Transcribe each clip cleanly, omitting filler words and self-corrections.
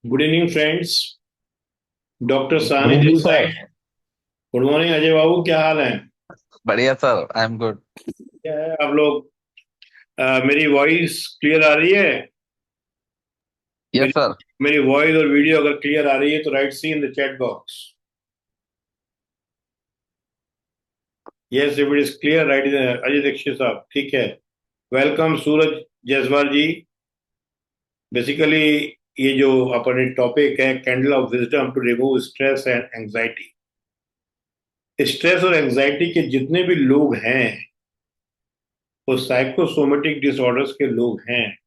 Good evening friends. Doctor good सानी evening this sir. Side. Good morning Ajay babu, क्या हाल है? बढ़िया सर, आई एम गुड। क्या है आप लोग? मेरी वॉइस क्लियर आ रही है? यस मेरी सर। मेरी वॉइस और वीडियो अगर क्लियर आ रही है तो right see in the chat box. Yes, if it is clear right in. Ajay Dixit साहब, ठीक है। वेलकम सूरज जायसवाल जी। बेसिकली ये जो अपने टॉपिक है, candle of wisdom to remove stress and anxiety. Stress और एंजाइटी के जितने भी लोग हैं, वो साइकोसोमेटिक डिसऑर्डर्स के लोग हैं,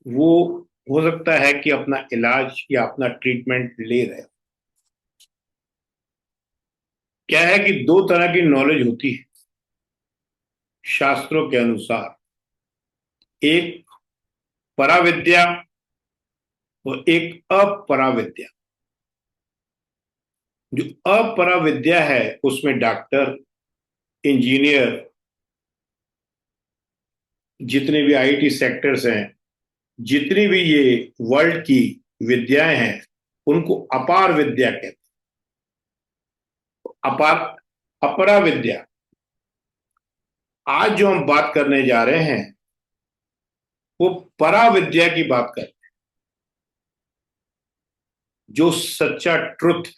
वो हो सकता है कि अपना इलाज या अपना ट्रीटमेंट ले रहे हो। क्या है कि दो तरह की नॉलेज होती है शास्त्रों के अनुसार। एक पराविद्या और एक अपराविद्या। जो अपराविद्या है उसमें डॉक्टर, इंजीनियर, जितने भी आईटी सेक्टर्स हैं, जितनी भी ये वर्ल्ड की विद्याएं हैं, उनको अपार विद्या कहते हैं। अपार अपरा विद्या। आज जो हम बात करने जा रहे हैं वो पराविद्या की बात कर, जो सच्चा ट्रुथ,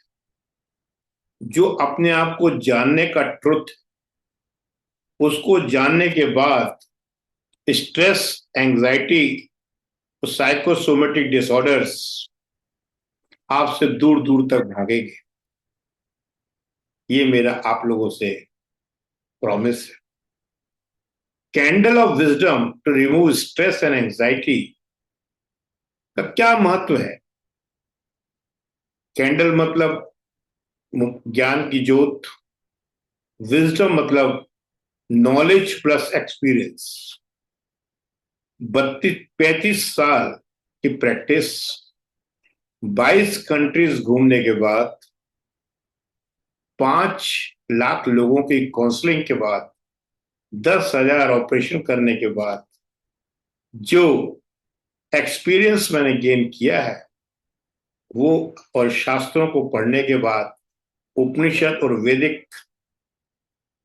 जो अपने आप को जानने का ट्रुथ, उसको जानने के बाद स्ट्रेस, एंजाइटी और साइकोसोमेटिक डिसऑर्डर्स आपसे दूर दूर तक भागेंगे। ये मेरा आप लोगों से प्रॉमिस है। Candle of wisdom to remove stress and anxiety का क्या महत्व है? कैंडल मतलब ज्ञान की ज्योत। विजडम मतलब नॉलेज प्लस एक्सपीरियंस। 35 साल की प्रैक्टिस, 22 कंट्रीज घूमने के बाद, 5 लाख लोगों की काउंसलिंग के बाद, 10,000 ऑपरेशन करने के बाद जो एक्सपीरियंस मैंने गेन किया है, वो और शास्त्रों को पढ़ने के बाद, उपनिषद और वैदिक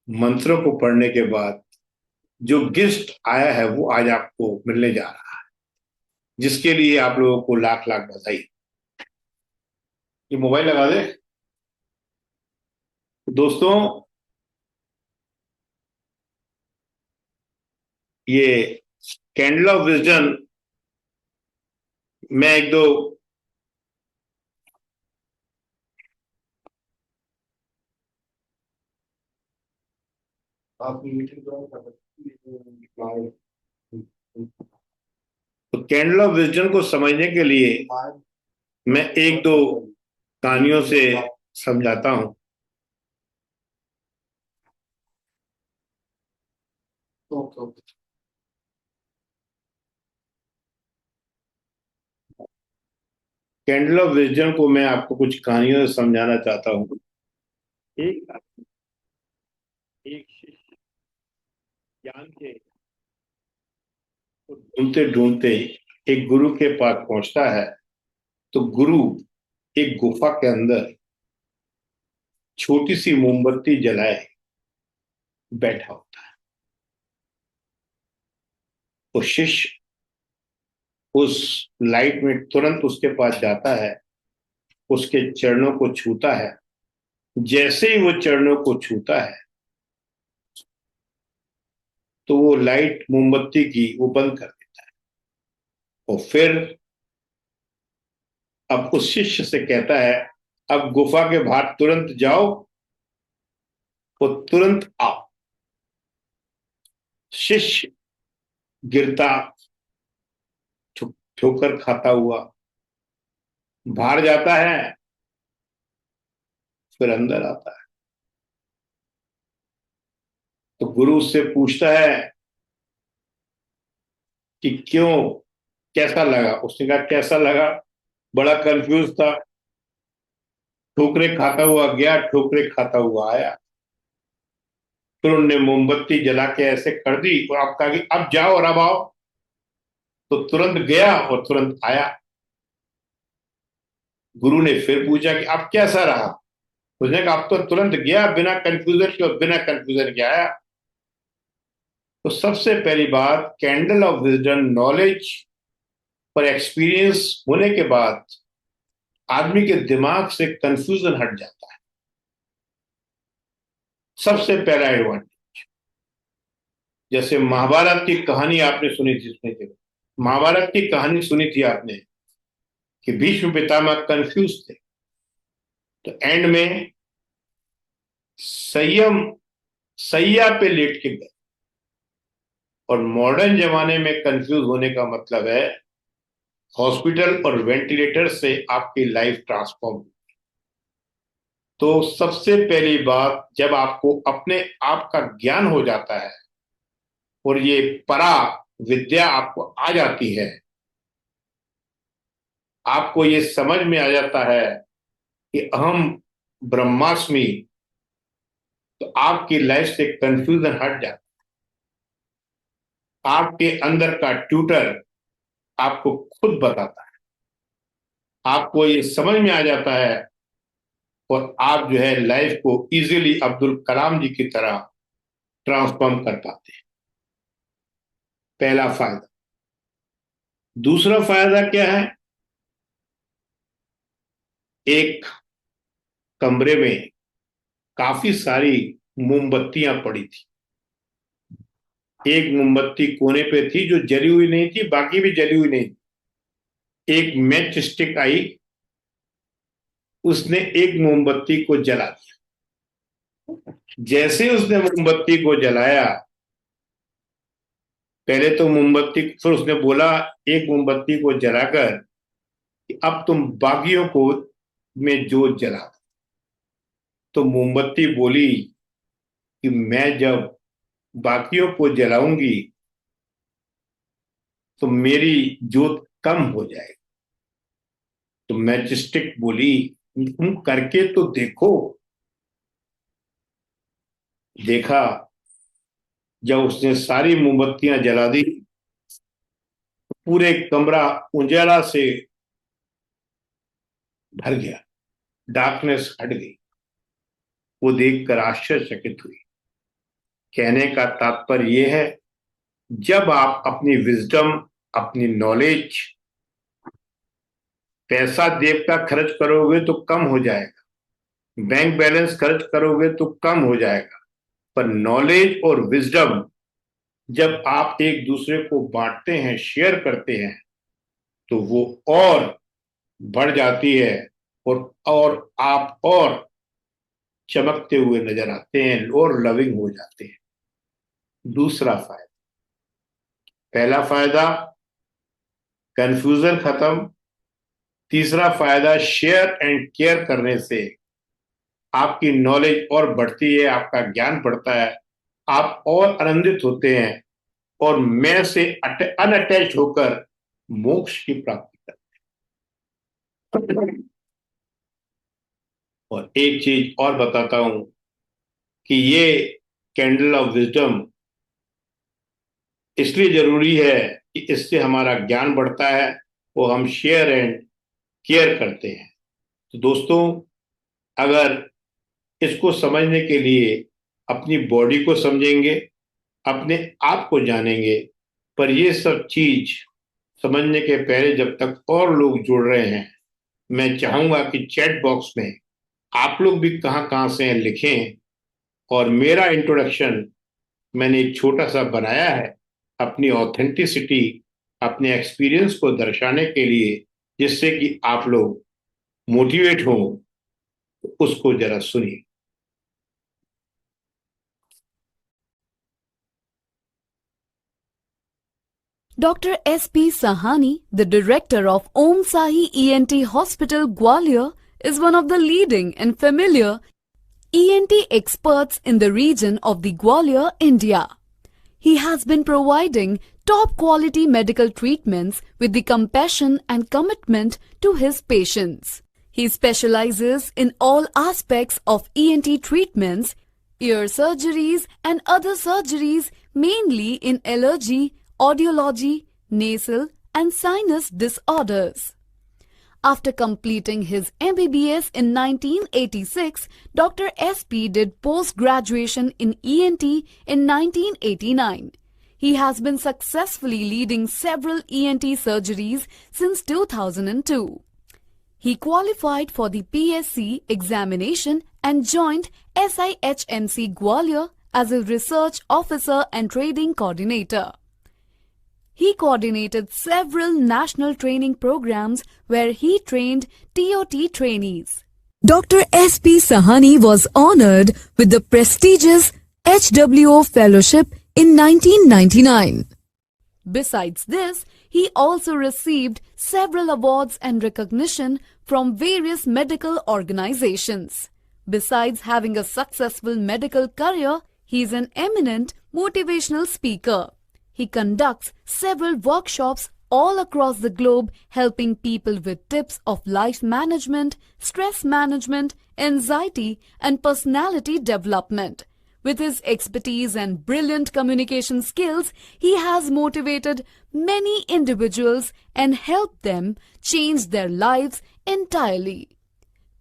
मंत्रों को पढ़ने के बाद जो गिफ्ट आया है, वो आज आपको मिलने जा रहा है, जिसके लिए आप लोगों को लाख लाख बधाई। ये मोबाइल लगा दे दोस्तों। ये कैंडल ऑफ विजडम, मैं एक दो आप मीटिंग तो कैंडल ऑफ विजडम को समझने के लिए मैं एक दो कहानियों से समझाता हूं। कैंडल ऑफ विजडम को मैं आपको कुछ कहानियों से समझाना चाहता हूं। एक एक शिष्य ज्ञान के ढूंढते ढूंढते एक गुरु के पास पहुंचता है। तो गुरु एक गुफा के अंदर छोटी सी मोमबत्ती जलाए बैठा होता है। वो शिष्य उस लाइट में तुरंत उसके पास जाता है, उसके चरणों को छूता है। जैसे ही वो चरणों को छूता है तो वो लाइट मोमबत्ती की वो बंद कर देता है। और फिर अब उस शिष्य से कहता है, अब गुफा के बाहर तुरंत जाओ, वो तुरंत आओ। शिष्य गिरता, ठोकर खाता हुआ बाहर जाता है, फिर अंदर आता है। तो गुरु उससे पूछता है कि क्यों, कैसा लगा? उसने कहा कैसा लगा, बड़ा कंफ्यूज था। ठोकरे खाता हुआ गया, ठोकरे खाता हुआ आया। फिर उनने मोमबत्ती जला के ऐसे कर दी और आप कहा कि अब जाओ और अब आओ। तो तुरंत गया और तुरंत आया। गुरु ने फिर पूछा कि अब कैसा रहा। उसने कहा अब तो तुरंत गया, बिना कंफ्यूजन के, और बिना कंफ्यूजन के आया। तो सबसे पहली बात, कैंडल ऑफ विजडम, नॉलेज और एक्सपीरियंस होने के बाद आदमी के दिमाग से कंफ्यूजन हट जाता है। सबसे पहला एडवांटेज। जैसे महाभारत की कहानी आपने सुनी थी, महाभारत की कहानी सुनी थी आपने कि भीष्म पितामह कंफ्यूज थे, तो एंड में संयम सैया पे लेट के गए। और मॉडर्न जमाने में कंफ्यूज होने का मतलब है हॉस्पिटल और वेंटिलेटर से आपकी लाइफ ट्रांसफॉर्म। तो सबसे पहली बात, जब आपको अपने आप का ज्ञान हो जाता है और ये परा विद्या आपको आ जाती है, आपको ये समझ में आ जाता है कि अहम ब्रह्मास्मि, तो आपकी लाइफ से कंफ्यूजन हट जाता है। आपके अंदर का ट्यूटर आपको खुद बताता है, आपको ये समझ में आ जाता है, और आप जो है लाइफ को इजीली अब्दुल कलाम जी की तरह ट्रांसफॉर्म कर पाते हैं। पहला फायदा। दूसरा फायदा क्या है? एक कमरे में काफी सारी मोमबत्तियां पड़ी थी। एक मोमबत्ती कोने पे थी जो जली हुई नहीं थी, बाकी भी जली हुई नहीं थी। एक मैच स्टिक आई, उसने एक मोमबत्ती को जला दिया। जैसे उसने मोमबत्ती को जलाया, पहले तो मोमबत्ती, फिर उसने बोला एक मोमबत्ती को जलाकर कि अब तुम बाकियों को में जोत जला दो। तो मोमबत्ती बोली कि मैं जब बाकियों को जलाऊंगी तो मेरी जोत कम हो जाएगी। तो मैचस्टिक बोली तुम करके तो देखो। देखा, जब उसने सारी मोमबत्तियां जला दी, पूरे कमरा उजाला से भर गया, डार्कनेस हट गई। वो देखकर आश्चर्यचकित हुई। कहने का तात्पर्य यह है, जब आप अपनी विजडम, अपनी नॉलेज, पैसा देव का खर्च करोगे तो कम हो जाएगा, बैंक बैलेंस खर्च करोगे तो कम हो जाएगा, पर नॉलेज और विजडम जब आप एक दूसरे को बांटते हैं, शेयर करते हैं, तो वो और बढ़ जाती है, और आप और चमकते हुए नजर आते हैं और लविंग हो जाते हैं। दूसरा फायदा। पहला फायदा कंफ्यूजन खत्म। तीसरा फायदा, शेयर एंड केयर करने से आपकी नॉलेज और बढ़ती है, आपका ज्ञान बढ़ता है, आप और आनंदित होते हैं, और मैं से अनअटैच होकर मोक्ष की प्राप्ति करते हैं। और एक चीज और बताता हूं कि ये कैंडल ऑफ विजडम इसलिए जरूरी है कि इससे हमारा ज्ञान बढ़ता है, वो हम शेयर एंड केयर करते हैं। तो दोस्तों, अगर इसको समझने के लिए अपनी बॉडी को समझेंगे, अपने आप को जानेंगे, पर ये सब चीज समझने के पहले जब तक और लोग जुड़ रहे हैं, मैं चाहूंगा कि चैट बॉक्स में आप लोग भी कहाँ कहाँ से हैं लिखें। और मेरा इंट्रोडक्शन मैंने एक छोटा सा बनाया है अपनी ऑथेंटिसिटी, अपने एक्सपीरियंस को दर्शाने के लिए, जिससे कि आप लोग मोटिवेट हो। उसको जरा सुनिए। Dr. S.P. Sahani, the director of Om Sahi ENT Hospital, Gwalior, is one of the leading and familiar ENT experts in the region of the Gwalior, India. He has been providing top quality medical treatments with the compassion and commitment to his patients. He specializes in all aspects of ENT treatments, ear surgeries and other surgeries, mainly in allergy, audiology, nasal and sinus disorders. After completing his MBBS in 1986, Dr. SP did post-graduation in ENT in 1989. He has been successfully leading several ENT surgeries since 2002. He qualified for the PSC examination and joined SIHMC Gwalior as a research officer and training coordinator. He coordinated several national training programs where he trained TOT trainees. Dr. S.P. Sahani was honored with the prestigious HWO Fellowship in 1999. Besides this, he also received several awards and recognition from various medical organizations. Besides having a successful medical career, he is an eminent motivational speaker. He conducts several workshops all across the globe, helping people with tips of life management, stress management, anxiety, and personality development. With his expertise and brilliant communication skills, he has motivated many individuals and helped them change their lives entirely.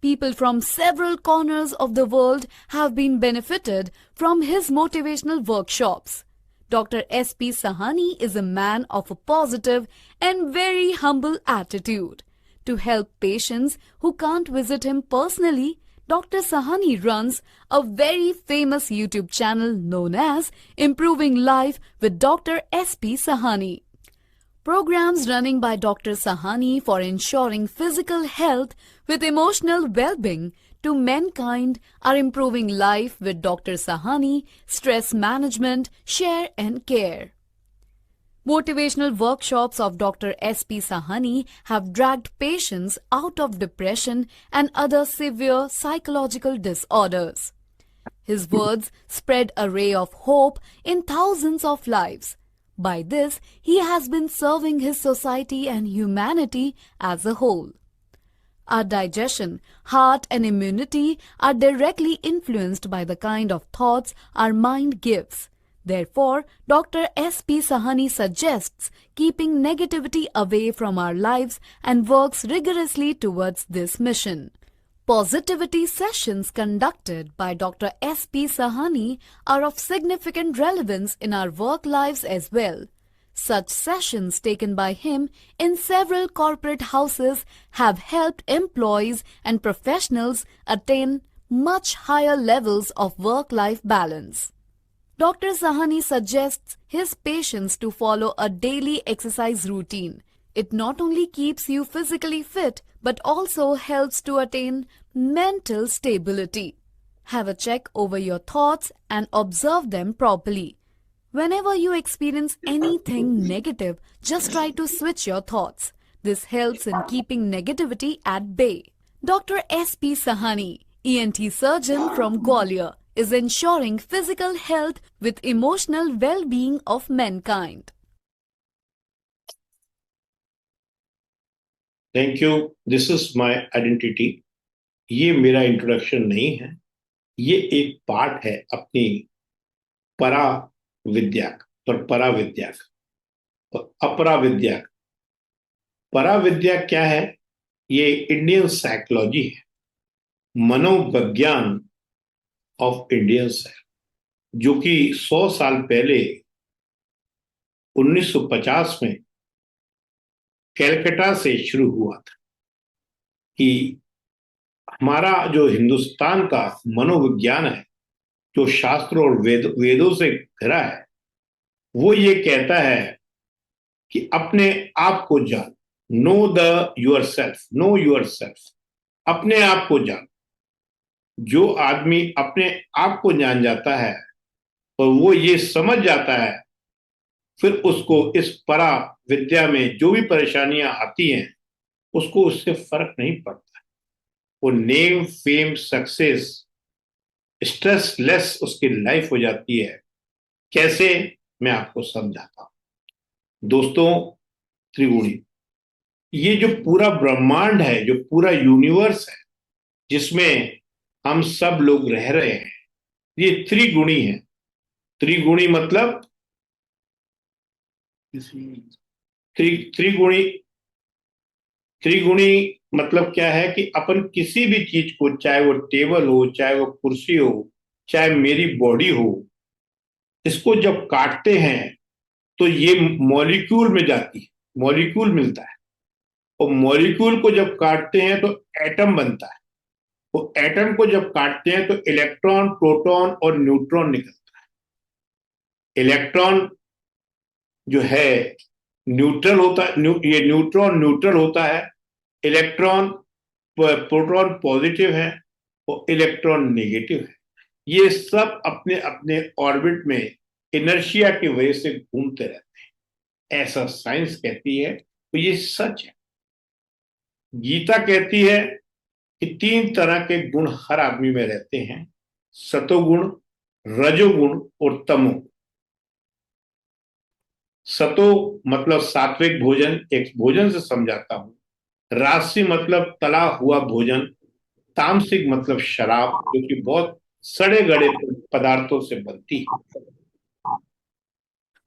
People from several corners of the world have been benefited from his motivational workshops. Dr. S.P. Sahani is a man of a positive and very humble attitude. To help patients who can't visit him personally, Dr. Sahani runs a very famous YouTube channel known as Improving Life with Dr. S.P. Sahani. Programs running by Dr. Sahani for ensuring physical health with emotional well-being to mankind are Improving Life with Dr. Sahani, Stress Management, Share and Care. Motivational workshops of Dr. S.P. Sahani have dragged patients out of depression and other severe psychological disorders. His words spread a ray of hope in thousands of lives. By this, he has been serving his society and humanity as a whole. Our digestion, heart and immunity are directly influenced by the kind of thoughts our mind gives. Therefore, Dr. S.P. Sahani suggests keeping negativity away from our lives and works rigorously towards this mission. Positivity sessions conducted by Dr. S.P. Sahani are of significant relevance in our work lives as well. Such sessions taken by him in several corporate houses have helped employees and professionals attain much higher levels of work-life balance. Dr. Sahani suggests his patients to follow a daily exercise routine. It not only keeps you physically fit but also helps to attain mental stability. Have a check over your thoughts and observe them properly. Whenever you experience anything negative, just try to switch your thoughts. This helps in keeping negativity at bay. Dr. S.P. Sahani, ENT surgeon from Gwalior, is ensuring physical health with emotional well-being of mankind. Thank you. This is my identity. ये मेरा introduction नहीं है, ये एक part है अपनी परा विद्या और परा विद्या और अपरा विद्या. परा विद्या क्या है? ये इंडियन साइकोलॉजी है, मनोविज्ञान ऑफ इंडियंस है, जो कि 100 साल पहले 1950 में कैलकाटा से शुरू हुआ था. कि हमारा जो हिंदुस्तान का मनोविज्ञान है, जो शास्त्रों और वेदों से घिरा है, वो ये कहता है कि अपने आप को जान. Know your self. अपने आप को जान. जो आदमी अपने आप को जान जाता है और वो ये समझ जाता है, फिर उसको इस परा विद्या में जो भी परेशानियां आती हैं उसको उससे फर्क नहीं पड़ता. वो name, fame, success, stress less उसकी लाइफ हो जाती है. कैसे? मैं आपको समझाता हूं. दोस्तों, त्रिगुणी, ये जो पूरा ब्रह्मांड है, जो पूरा यूनिवर्स है जिसमें हम सब लोग रह रहे हैं, ये त्रिगुणी है. त्रिगुणी मतलब त्रिगुणी त्रिगुणी मतलब क्या है कि अपन किसी भी चीज को, चाहे वो टेबल हो, चाहे वो कुर्सी हो, चाहे मेरी बॉडी हो, इसको जब काटते हैं तो ये मॉलिक्यूल में जाती है, मॉलिक्यूल मिलता है। और मॉलिक्यूल को जब काटते हैं तो एटम बनता है। तो एटम को जब काटते हैं तो इलेक्ट्रॉन, प्रोटॉन और न्यूट्रॉन निकलता है। इलेक्ट्रॉन जो है न्यूट्रल होता है, ये न्यूट्रॉन न्यूट्रल होता है। इलेक्ट्रॉन, प्रोटॉन पॉजिटिव है और इलेक्ट्रॉन नेगेटिव है। ये सब अपने अपने ऑर्बिट में इनर्शिया की वजह से घूमते रहते हैं, ऐसा साइंस कहती है। तो ये सच है। गीता कहती है कि 3 तरह के गुण हर आदमी में रहते हैं, सतोगुण, रजोगुण और तमोगुण। सतो मतलब सात्विक भोजन, एक भोजन से समझाता हूं। राजसी मतलब तला हुआ भोजन। तामसिक मतलब शराब, जो कि बहुत सड़े गड़े पदार्थों से बनती है।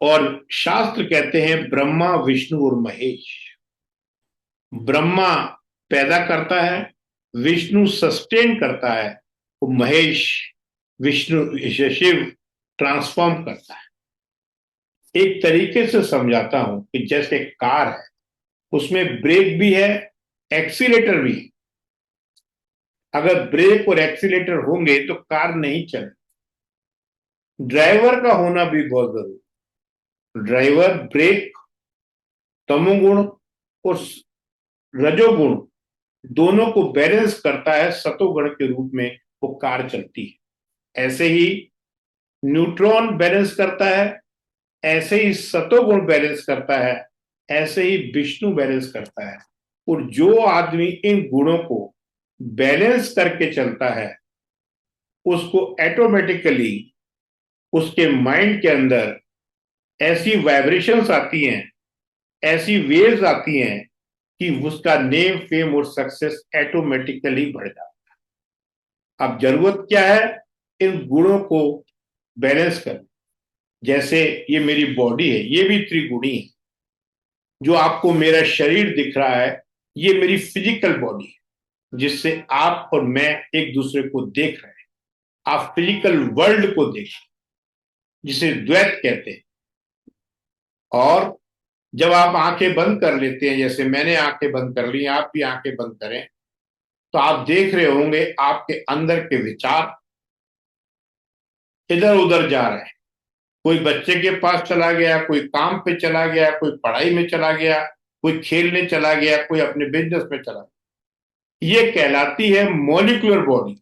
और शास्त्र कहते हैं ब्रह्मा, विष्णु और महेश। ब्रह्मा पैदा करता है, विष्णु सस्टेन करता है और महेश, विष्णु शिव ट्रांसफॉर्म करता है। एक तरीके से समझाता हूं कि जैसे कार है, उसमें ब्रेक भी है, एक्सीलेटर भी है। अगर ब्रेक और एक्सीलेटर होंगे तो कार नहीं चले। ड्राइवर का होना भी बहुत जरूरी। ड्राइवर ब्रेक, तमोगुण और रजोगुण दोनों को बैलेंस करता है, सतोगुण के रूप में वो कार चलती है। ऐसे ही न्यूट्रॉन बैलेंस करता है, ऐसे ही सतोगुण बैलेंस करता है, ऐसे ही विष्णु बैलेंस करता है। और जो आदमी इन गुणों को बैलेंस करके चलता है, उसको ऑटोमेटिकली उसके माइंड के अंदर ऐसी वाइब्रेशंस आती हैं, ऐसी वेव्स आती हैं कि उसका नेम, फेम और सक्सेस ऑटोमेटिकली बढ़ जाता है। अब जरूरत क्या है? इन गुणों को बैलेंस करना। जैसे ये मेरी बॉडी है, ये भी त्रिगुणी है। जो आपको मेरा शरीर दिख रहा है, ये मेरी फिजिकल बॉडी है, जिससे आप और मैं एक दूसरे को देख रहे हैं। आप फिजिकल वर्ल्ड को देख, जिसे द्वैत कहते हैं। और जब आप आंखें बंद कर लेते हैं, जैसे मैंने आंखें बंद कर ली, आप भी आंखें बंद करें, तो आप देख रहे होंगे आपके अंदर के विचार इधर उधर जा रहे हैं। कोई बच्चे के पास चला गया, कोई काम पे चला गया, कोई पढ़ाई में चला गया, कोई खेलने चला गया, कोई अपने बिजनेस में चला गया। ये कहलाती है मॉलिक्यूलर बॉडी,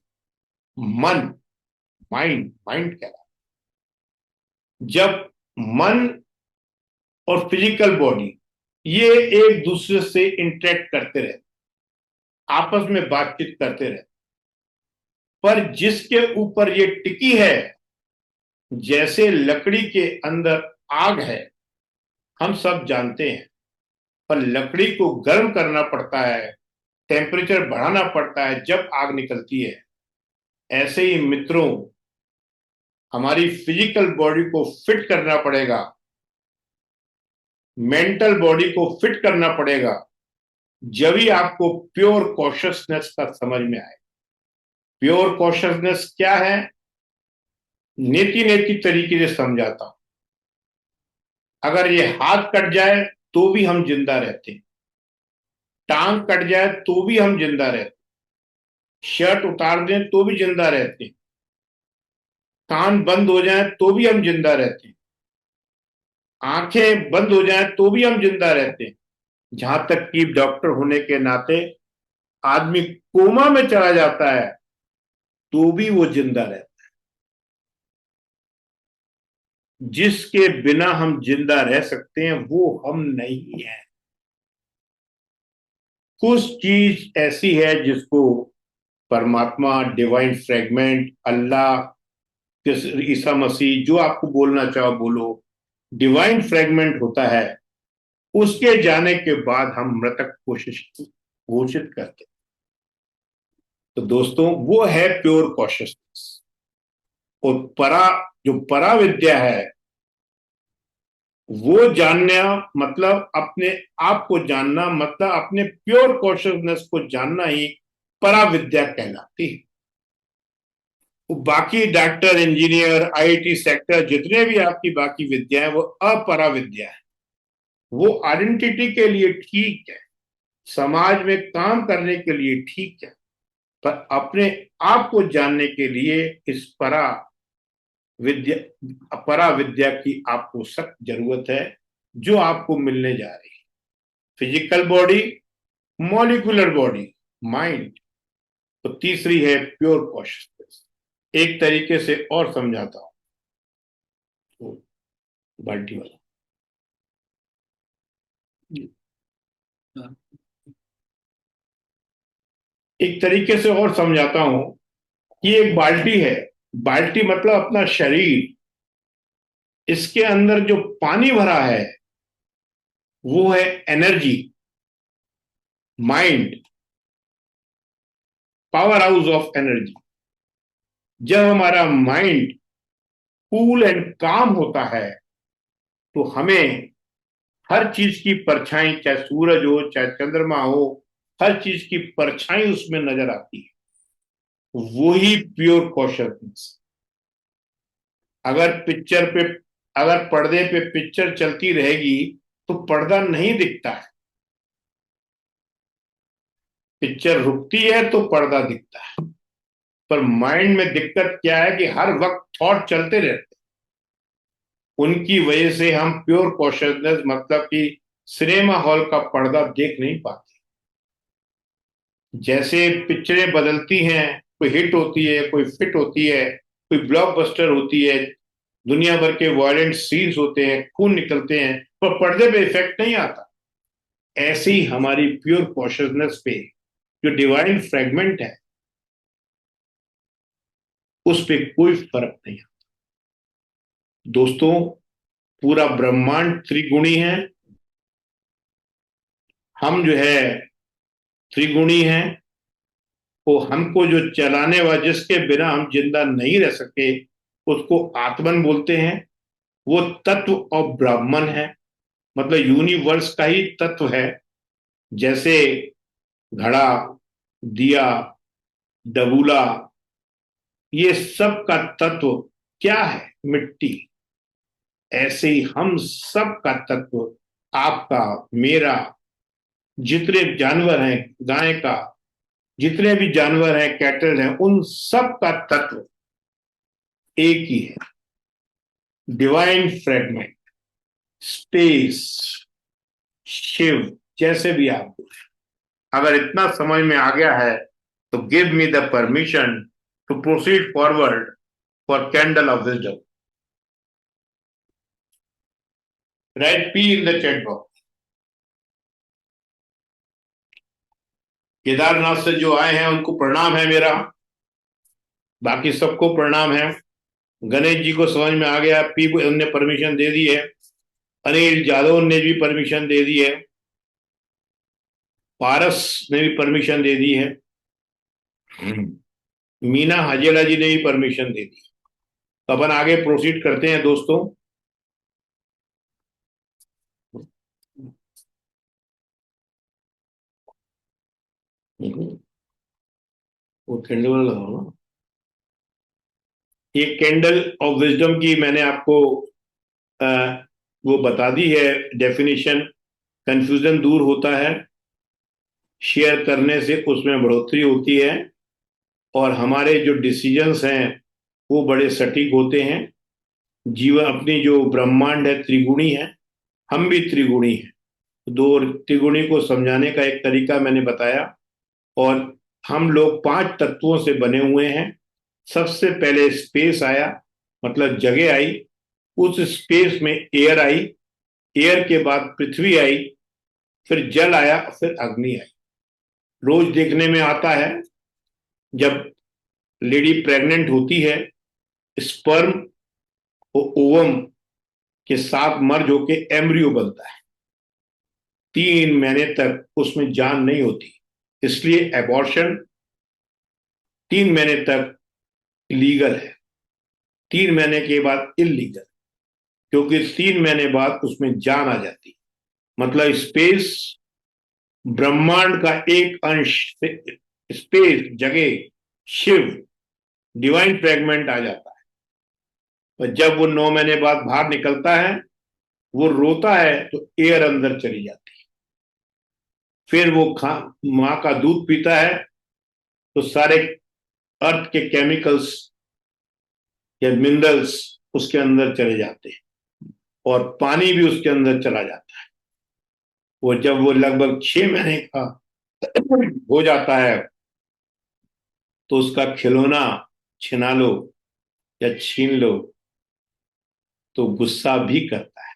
मन, माइंड, माइंड कहलाता है। जब मन और फिजिकल बॉडी ये एक दूसरे से इंटरेक्ट करते रहते, आपस में बातचीत करते रहते, पर जिसके ऊपर ये टिकी है, जैसे लकड़ी के अंदर आग है, हम सब जानते हैं, पर लकड़ी को गर्म करना पड़ता है, टेम्परेचर बढ़ाना पड़ता है जब आग निकलती है। ऐसे ही मित्रों, हमारी फिजिकल बॉडी को फिट करना पड़ेगा, मेंटल बॉडी को फिट करना पड़ेगा, जब ही आपको प्योर कॉन्शियसनेस का समझ में आए। प्योर कॉन्शियसनेस क्या है? नेति नेति तरीके से समझाता हूं। अगर ये हाथ कट जाए तो भी हम जिंदा रहते हैं, टांग कट जाए तो भी हम जिंदा रहते, शर्ट उतार दें तो भी जिंदा रहते, कान बंद हो जाए तो भी हम जिंदा रहते, आंखें बंद हो जाए तो भी हम जिंदा रहते। जहां तक कि डॉक्टर होने के नाते आदमी कोमा में चला जाता है तो भी वो जिंदा रहता है। जिसके बिना हम जिंदा रह सकते हैं वो हम नहीं है। कुछ चीज ऐसी है जिसको परमात्मा, डिवाइन फ्रेगमेंट, अल्लाह, ईसा मसीह, जो आपको बोलना चाहो बोलो, डिवाइन फ्रेगमेंट होता है। उसके जाने के बाद हम मृतक घोषित करते। तो दोस्तों, वो है प्योर कॉन्शियसनेस। और जो परा विद्या है, वो जानना मतलब अपने आप को जानना, मतलब अपने प्योर कॉन्शियसनेस को जानना ही पराविद्या कहलाती है। बाकी डॉक्टर, इंजीनियर, आईटी सेक्टर, जितने भी आपकी बाकी विद्या है वो अपरा विद्या है। वो आइडेंटिटी के लिए ठीक है, समाज में काम करने के लिए ठीक है, पर अपने आप को जानने के लिए इस परा विद्या की आपको सख्त जरूरत है, जो आपको मिलने जा रही है। Physical body, molecular body, mind, तो तीसरी है प्योर कॉन्शियसनेस। एक तरीके से और समझाता हूं, तो बाल्टी वाला, एक तरीके से और समझाता हूं कि एक बाल्टी है। बाल्टी मतलब अपना शरीर, इसके अंदर जो पानी भरा है वो है energy, mind, power house of energy. जब हमारा माइंड कूल एंड काम होता है तो हमें हर चीज की परछाई, चाहे सूरज हो चाहे चंद्रमा हो, हर चीज की परछाई उसमें नजर आती है। वही प्योर कॉन्शियसनेस। अगर पिक्चर पे, अगर पर्दे पे पिक्चर चलती रहेगी तो पर्दा नहीं दिखता है, पिक्चर रुकती है तो पर्दा दिखता है। पर माइंड में दिक्कत क्या है कि हर वक्त थॉट चलते रहते हैं। उनकी वजह से हम प्योर कॉन्शियसनेस, मतलब कि सिनेमा हॉल का पर्दा देख नहीं पाते। जैसे पिक्चरें बदलती हैं, कोई हिट होती है, कोई फिट होती है, कोई ब्लॉकबस्टर होती है, दुनिया भर के वायलेंट सीन्स होते हैं, खून निकलते हैं, पर पर्दे पे इफेक्ट नहीं आता। ऐसे ही हमारी प्योर कॉन्शियसनेस पे जो डिवाइन फ्रेगमेंट है उस पे कोई फर्क नहीं आता। दोस्तों, पूरा ब्रह्मांड त्रिगुणी है, हम जो है त्रिगुणी हैं। तो हमको जो चलाने वाला, जिसके बिना हम जिंदा नहीं रह सके, उसको आत्मन बोलते हैं। वो तत्व और ब्राह्मण है, मतलब यूनिवर्स का ही तत्व है। जैसे घड़ा, दिया, डबूला, ये सब का तत्व क्या है? मिट्टी। ऐसे ही हम सब का तत्व, आपका, मेरा, जितने जानवर हैं, गाय का, जितने भी जानवर हैं, कैटल हैं, उन सब का तत्व एक ही है। डिवाइन फ्रेगमेंट, स्पेस, शिव, जैसे भी आप बोले। अगर इतना समझ में आ गया है तो give me the permission to proceed forward for candle of wisdom. Right P in the chat box. Kedarnath से जो आए हैं उनको प्रणाम है मेरा, बाकी सबको प्रणाम है। गणेश जी को समझ में आ गया, पी को उनने परमिशन दे दी है। अनिल जादव ने भी परमिशन दे दी है, पारस ने भी परमिशन दे दी है, मीना हजेला जी ने भी परमिशन दे दी। तो अपन आगे प्रोसीड करते हैं दोस्तों। वो कैंडल लगाओ ना। ये कैंडल ऑफ विजडम की मैंने आपको आ, वो बता दी है डेफिनेशन। कंफ्यूजन दूर होता है, शेयर करने से उसमें बढ़ोतरी होती है, और हमारे जो डिसीजंस हैं वो बड़े सटीक होते हैं। जीवन, अपनी जो ब्रह्मांड है त्रिगुणी है, हम भी त्रिगुणी हैं। दो त्रिगुणी को समझाने का एक तरीका मैंने बताया। और हम लोग 5 तत्वों से बने हुए हैं। सबसे पहले स्पेस आया, मतलब जगह आई। उस स्पेस में एयर आई, एयर के बाद पृथ्वी आई, फिर जल आया, फिर अग्नि आई। रोज देखने में आता है, जब लेडी प्रेग्नेंट होती है, स्पर्म और ओवम के साथ मर्ज होके एम्ब्रियो बनता है। 3 महीने तक उसमें जान नहीं होती, इसलिए एबॉर्शन 3 महीने तक लीगल है, 3 महीने के बाद इलीगल। क्योंकि 3 महीने बाद उसमें जान आ जाती, मतलब स्पेस, ब्रह्मांड का एक अंश, स्पेस, जगह, शिव, डिवाइन फ्रेगमेंट आ जाता है। और जब वो 9 महीने बाद बाहर निकलता है, वो रोता है तो एयर अंदर चली जाती है। फिर वो माँ का दूध पीता है तो सारे अर्थ के केमिकल्स या मिनरल्स उसके अंदर चले जाते हैं और पानी भी उसके अंदर चला जाता है। वो जब वो लगभग 6 महीने का हो जाता है तो उसका खिलौना छिना लो या छीन लो तो गुस्सा भी करता है,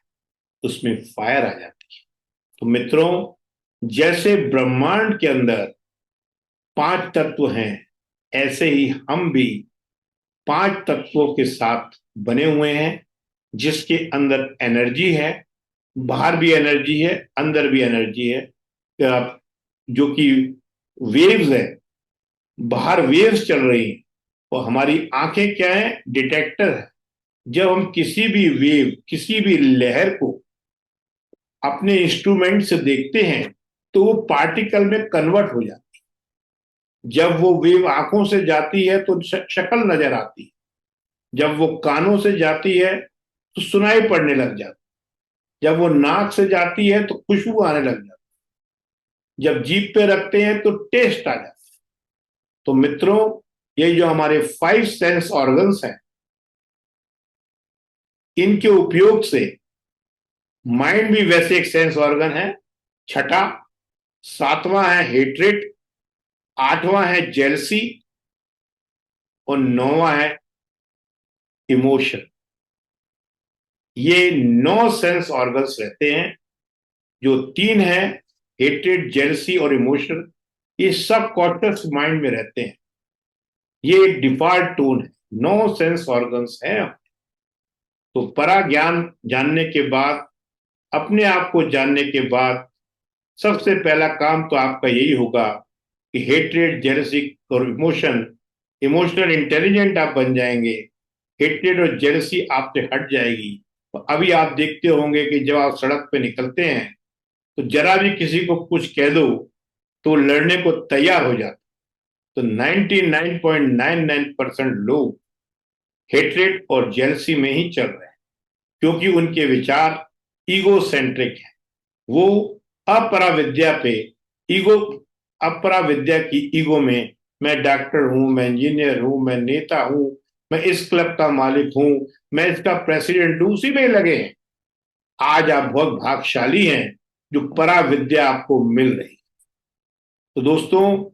उसमें फायर आ जाती है। तो मित्रों, जैसे ब्रह्मांड के अंदर 5 तत्व हैं, ऐसे ही हम भी 5 तत्वों के साथ बने हुए हैं, जिसके अंदर एनर्जी है, बाहर भी एनर्जी है, अंदर भी एनर्जी है। जो कि वेव्स है, बाहर वेव्स चल रही हैं और हमारी आंखें क्या है, डिटेक्टर है। जब हम किसी भी वेव, किसी भी लहर को अपने इंस्ट्रूमेंट से देखते हैं तो वो पार्टिकल में कन्वर्ट हो जाती है। जब वो वेव आंखों से जाती है तो शक्ल नजर आती है, जब वो कानों से जाती है तो सुनाई पड़ने लग जाती है, जब वो नाक से जाती है तो खुशबू आने लग जाती है, जब जीभ पे रखते हैं तो टेस्ट आ जाता है। तो मित्रों, ये जो हमारे 5 सेंस ऑर्गन्स हैं, इनके उपयोग से माइंड भी वैसे एक सेंस ऑर्गन है। छठा, 7वां है हेट्रेड, 8वां है जेलसी और 9वां है इमोशन। ये 9 सेंस ऑर्गन्स रहते हैं। जो 3 है, हेट्रेड, जेलसी और इमोशन, ये सब कॉन्शियस माइंड में रहते हैं। ये एक डिफॉल्ट टोन है। 9 सेंस ऑर्गन्स हैं। तो परा ज्ञान जानने के बाद, अपने आप को जानने के बाद, सबसे पहला काम तो आपका यही होगा कि हेट्रेड, जेलसी और इमोशन, इमोशनल इंटेलिजेंट आप बन जाएंगे। हेट्रेड और जेलसी आपसे हट जाएगी। तो अभी आप देखते होंगे कि जब आप सड़क पे निकलते हैं तो जरा भी किसी को कुछ कह दो तो लड़ने को तैयार हो जाते। तो 99.99% लोग हेट्रेड और जेलसी में ही चल रहे हैं, क्योंकि उनके विचार ईगो सेंट्रिक है। वो अपरा विद्या पे ईगो, अपरा विद्या की ईगो में, मैं डॉक्टर हूं, मैं इंजीनियर हूं, मैं नेता हूं, मैं इस क्लब का मालिक हूं, मैं इसका प्रेसिडेंट हूं, उसी में लगे हैं। आज आप बहुत भाग्यशाली हैं जो परा विद्या आपको मिल रही। तो दोस्तों,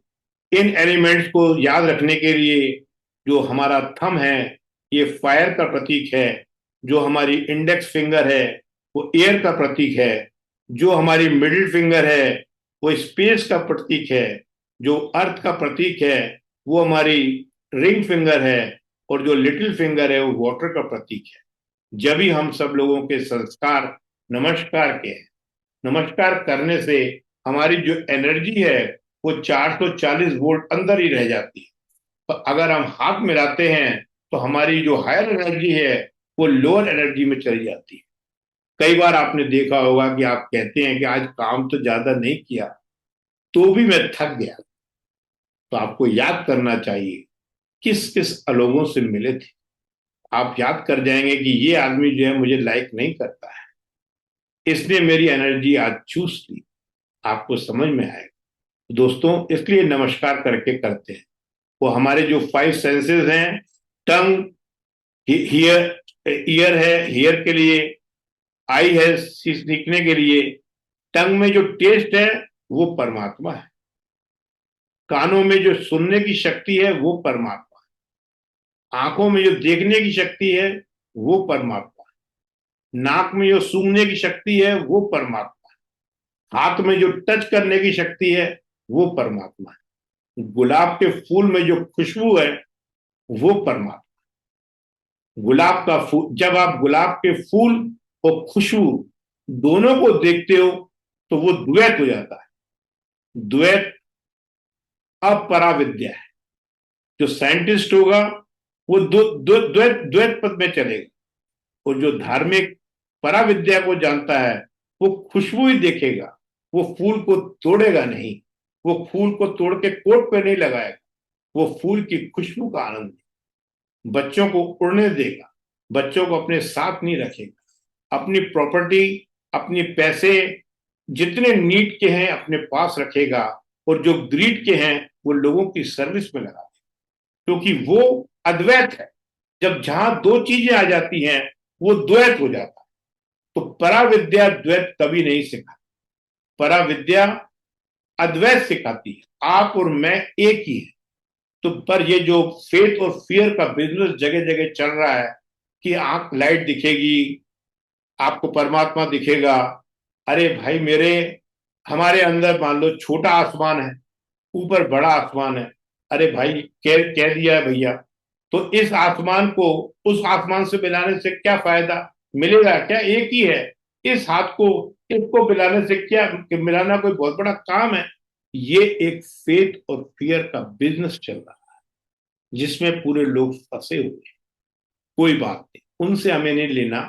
इन एलिमेंट्स को याद रखने के लिए जो हमारा थंब है, ये फायर का प्रतीक है। जो हमारी इंडेक्स फिंगर है वो एयर का प्रतीक है। जो हमारी मिडिल फिंगर है वो स्पेस का प्रतीक है। जो अर्थ का प्रतीक है वो हमारी रिंग फिंगर है। और जो लिटिल फिंगर है वो वाटर का प्रतीक है। जब भी हम सब लोगों के संस्कार नमस्कार के हैं, नमस्कार करने से हमारी जो एनर्जी है वो 440 वोल्ट अंदर ही रह जाती है। तो अगर हम हाथ मिलाते हैं तो हमारी जो हायर एनर्जी है वो लोअर एनर्जी में चली जाती है। कई बार आपने देखा होगा कि आप कहते हैं कि आज काम तो ज्यादा नहीं किया तो भी मैं थक गया। तो आपको याद करना चाहिए किस किस लोगों से मिले थे। आप याद कर जाएंगे कि ये आदमी जो है मुझे लाइक नहीं करता है, इसने मेरी एनर्जी आज चूस ली। आपको समझ में आएगा। दोस्तों, इसलिए नमस्कार करके करते हैं। वो हमारे जो 5 सेंसेस हैं, टंग, हियर, ईयर है हियर के लिए, आई है सीखने के लिए, टंग में जो टेस्ट है वो परमात्मा है, कानों में जो सुनने की शक्ति है वो परमात्मा है, आंखों में जो देखने की शक्ति है वो परमात्मा है, नाक में जो सूंघने की शक्ति है वो परमात्मा है, हाथ में जो टच करने की शक्ति है वो परमात्मा है, गुलाब के फूल में जो खुशबू है वो परमात्मा। गुलाब का फूल, जब आप गुलाब के फूल और खुशबू दोनों को देखते हो तो वो द्वैत हो जाता है। द्वैत अपरा विद्या है। जो साइंटिस्ट होगा वो द्वैत द्वैत पद में चलेगा, और जो धार्मिक पराविद्या को जानता है वो खुशबू ही देखेगा, वो फूल को तोड़ेगा नहीं, वो फूल को तोड़ के कोट पे नहीं लगाएगा, वो फूल की खुशबू का आनंद लेगा। बच्चों को उड़ने देगा, बच्चों को अपने साथ नहीं रखेगा, अपनी प्रॉपर्टी, अपने पैसे जितने नीड के हैं अपने पास रखेगा, और जो ग्रीड के हैं वो लोगों की सर्विस में लगा देगा, क्योंकि वो अद्वैत है। जब जहां दो चीजें आ जाती हैं वो द्वैत हो जाता है। तो पराविद्या द्वैत कभी नहीं सिखाती, पराविद्या अद्वैत सिखाती है, आप और मैं एक ही है। तो पर ये जो फेथ और फियर का बिजनेस जगह जगह चल रहा है कि आंख लाइट दिखेगी, आपको परमात्मा दिखेगा। अरे भाई मेरे, हमारे अंदर मान लो छोटा आसमान है, ऊपर बड़ा आसमान है। अरे भाई कह दिया है भैया, तो इस आसमान को उस आसमान से मिलाने से क्या फायदा मिलेगा? क्या एक ही है? इस हाथ को इसको मिलाने से क्या मिलाना कोई बहुत बड़ा काम है? ये एक फेथ और फियर का बिजनेस चल रहा है जिसमें पूरे लोग फंसे हुए हैं। कोई बात नहीं, उनसे हमें नहीं लेना।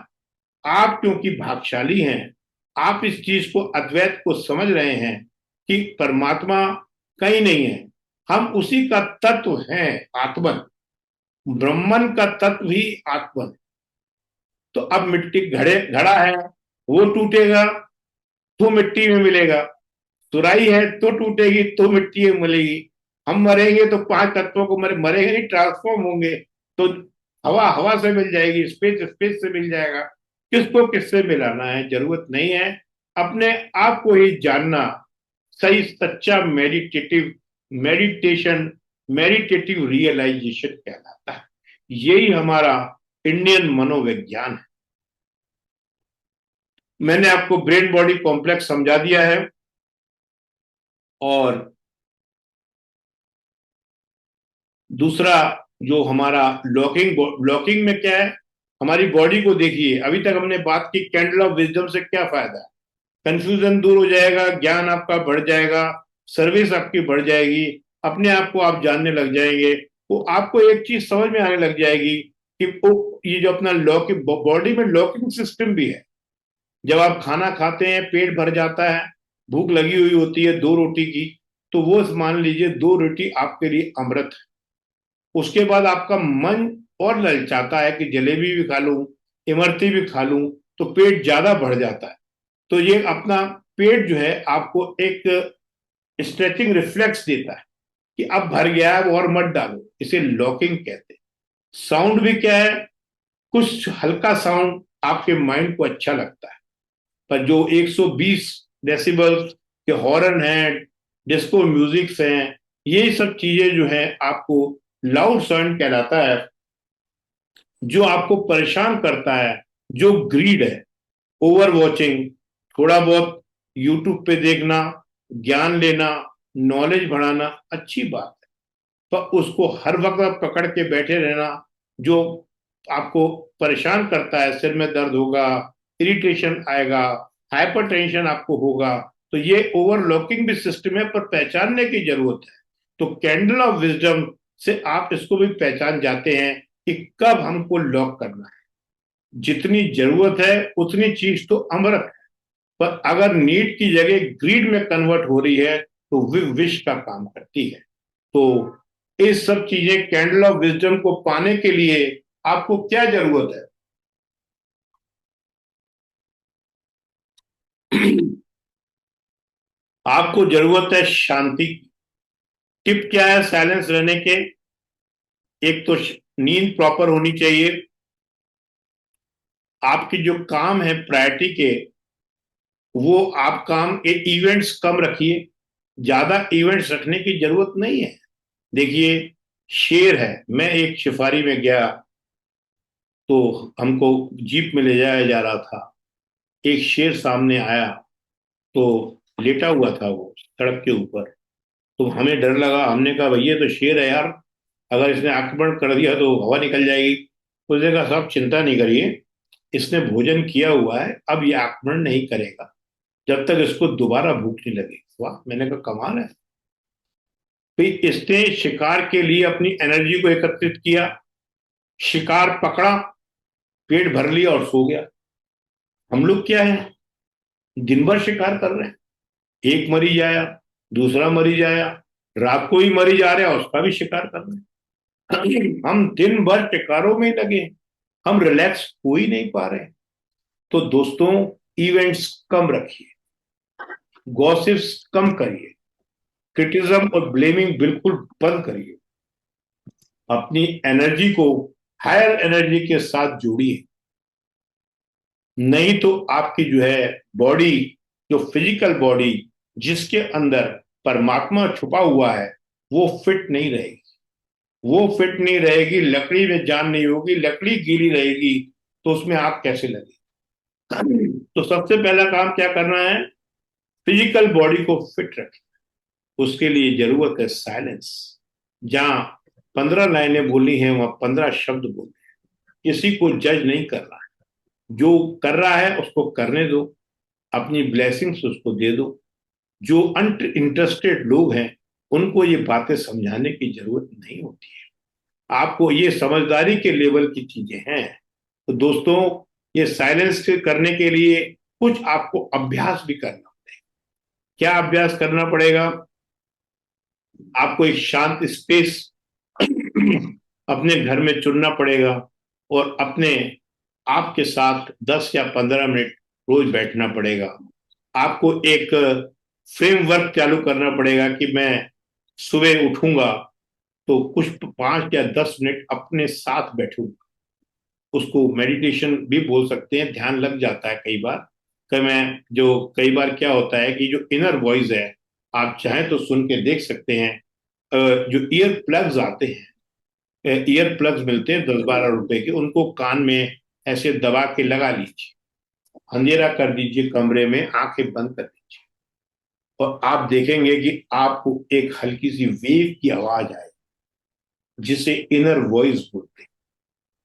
आप क्योंकि भाग्यशाली हैं, आप इस चीज को, अद्वैत को समझ रहे हैं कि परमात्मा कहीं नहीं है, हम उसी का तत्व हैं, आत्मन। ब्रह्मन का तत्व ही आत्मन। तो अब मिट्टी घड़ा है, वो टूटेगा तो मिट्टी में मिलेगा, सुराई है तो टूटेगी तो मिट्टी में मिलेगी। हम मरेंगे तो 5 तत्वों को मरेंगे नहीं, ट्रांसफॉर्म होंगे। तो हवा हवा से मिल जाएगी, स्पेस स्पेस से मिल जाएगा। किसको किससे मिलाना है, जरूरत नहीं है। अपने आप को ही जानना सही सच्चा मेडिटेटिव रियलाइजेशन कहलाता है। यही हमारा इंडियन मनोविज्ञान है। मैंने आपको ब्रेन बॉडी कॉम्प्लेक्स समझा दिया है। और दूसरा जो हमारा लॉकिंग में क्या है, हमारी बॉडी को देखिए। अभी तक हमने बात की कैंडल ऑफ विजडम से क्या फायदा है? कंफ्यूजन दूर हो जाएगा, ज्ञान आपका बढ़ जाएगा, सर्विस आपकी बढ़ जाएगी, अपने आप को आप जानने लग जाएंगे। वो आपको एक चीज समझ में आने लग जाएगी कि ये जो अपना लॉकिंग, बॉडी में लॉकिंग सिस्टम भी है। जब आप खाना खाते हैं, पेट भर जाता है, भूख लगी हुई होती है 2 रोटी की, तो वो मान लीजिए 2 रोटी आपके लिए अमृत है। उसके बाद आपका मन और ललचाता है कि जलेबी भी खा लूं, इमरती भी खा लूं, तो पेट ज्यादा बढ़ जाता है। तो ये अपना पेट जो है आपको एक स्ट्रेचिंग रिफ्लेक्स देता है कि अब भर गया है, वो और मत डालो। इसे लॉकिंग कहते हैं। साउंड भी क्या है, कुछ हल्का साउंड आपके माइंड को अच्छा लगता है, पर जो 120 डेसिबल के हॉर्न हैं, डिस्को म्यूजिक्स हैं, ये सब चीजें जो है आपको लाउड साउंड कहलाता है, जो आपको परेशान करता है, जो ग्रीड है। ओवर वॉचिंग, थोड़ा बहुत यूट्यूब पे देखना, ज्ञान लेना, नॉलेज बढ़ाना अच्छी बात है, पर उसको हर वक्त आप पकड़ के बैठे रहना, जो आपको परेशान करता है, सिर में दर्द होगा, इरिटेशन आएगा, हाइपरटेंशन आपको होगा, तो ये ओवरलॉकिंग भी सिस्टम है, पर पहचानने की जरूरत है। तो कैंडल ऑफ विजडम से आप इसको भी पहचान जाते हैं कि कब हमको लॉक करना है। जितनी जरूरत है उतनी चीज तो अमृत है, पर अगर नीड की जगह ग्रीड में कन्वर्ट हो रही है तो विष का काम करती है। तो इस सब चीजें, कैंडल ऑफ विजडम को पाने के लिए आपको क्या जरूरत है? आपको जरूरत है शांति की। टिप क्या है साइलेंस रहने के? एक तो नींद प्रॉपर होनी चाहिए। आपकी जो काम है प्रायोरिटी के, वो आप काम के इवेंट्स कम रखिए, ज्यादा इवेंट्स रखने की जरूरत नहीं है। देखिए, शेर है, मैं एक सफारी में गया तो हमको जीप में ले जाया जा रहा था, एक शेर सामने आया, तो लेटा हुआ था वो सड़क के ऊपर। तो हमें डर लगा, हमने कहा भैया तो शेर है यार, अगर इसने आक्रमण कर दिया तो हवा निकल जाएगी। उसने कहा साहब चिंता नहीं करिए, इसने भोजन किया हुआ है, अब ये आक्रमण नहीं करेगा जब तक इसको दोबारा भूख नहीं लगेगी। वाह, मैंने कहा कमाल है भाई। इसने शिकार के लिए अपनी एनर्जी को एकत्रित किया, शिकार पकड़ा, पेट भर लिया और सो गया। हम लोग क्या है, दिन भर शिकार कर रहे हैं। एक मरीज आया, दूसरा मरीज आया, रात को ही मरीज आ रहा है, उसका भी शिकार कर रहे हैं। हम दिन भर शिकारों में ही लगे हैं, हम रिलैक्स हो ही नहीं पा रहे हैं। तो दोस्तों, इवेंट्स कम रखिए, गॉसिप्स कम करिए, क्रिटिज्म और ब्लेमिंग बिल्कुल बंद करिए। अपनी एनर्जी को हायर एनर्जी के साथ जोड़िए। नहीं तो आपकी जो है बॉडी, जो फिजिकल बॉडी जिसके अंदर परमात्मा छुपा हुआ है, वो फिट नहीं रहेगी। वो फिट नहीं रहेगी, लकड़ी में जान नहीं होगी, लकड़ी गीली रहेगी तो उसमें आग कैसे लगेगी। तो सबसे पहला काम क्या करना है, फिजिकल बॉडी को फिट रखें। उसके लिए जरूरत है साइलेंस। जहां 15 लाइनें बोली हैं वहां 15 शब्द बोले। किसी को जज नहीं करना है, जो कर रहा है उसको करने दो, अपनी ब्लेसिंग्स उसको दे दो। जो इंटरेस्टेड लोग हैं उनको ये बातें समझाने की जरूरत नहीं होती है। आपको ये समझदारी के लेवल की चीजें हैं। तो दोस्तों, ये साइलेंस करने के लिए कुछ आपको अभ्यास भी करना पड़ेगा। क्या अभ्यास करना पड़ेगा? आपको एक शांत स्पेस अपने घर में चुनना पड़ेगा और अपने आपके साथ 10 या 15 मिनट रोज बैठना पड़ेगा। आपको एक फ्रेमवर्क चालू करना पड़ेगा कि मैं सुबह उठूंगा तो कुछ 5 या 10 मिनट अपने साथ बैठूंगा। उसको मेडिटेशन भी बोल सकते हैं, ध्यान लग जाता है कई बार। कई बार क्या होता है कि जो इनर वॉइस है, आप चाहें तो सुन के देख सकते हैं। जो ईयर प्लग्स आते हैं, ईयर प्लग्स मिलते हैं 10-12 रुपए के, उनको कान में ऐसे दबा के लगा लीजिए, अंधेरा कर दीजिए कमरे में, आंखें बंद कर दीजिए और आप देखेंगे कि आपको एक हल्की सी वेव की आवाज आए, जिसे इनर वॉइस बोलते हैं,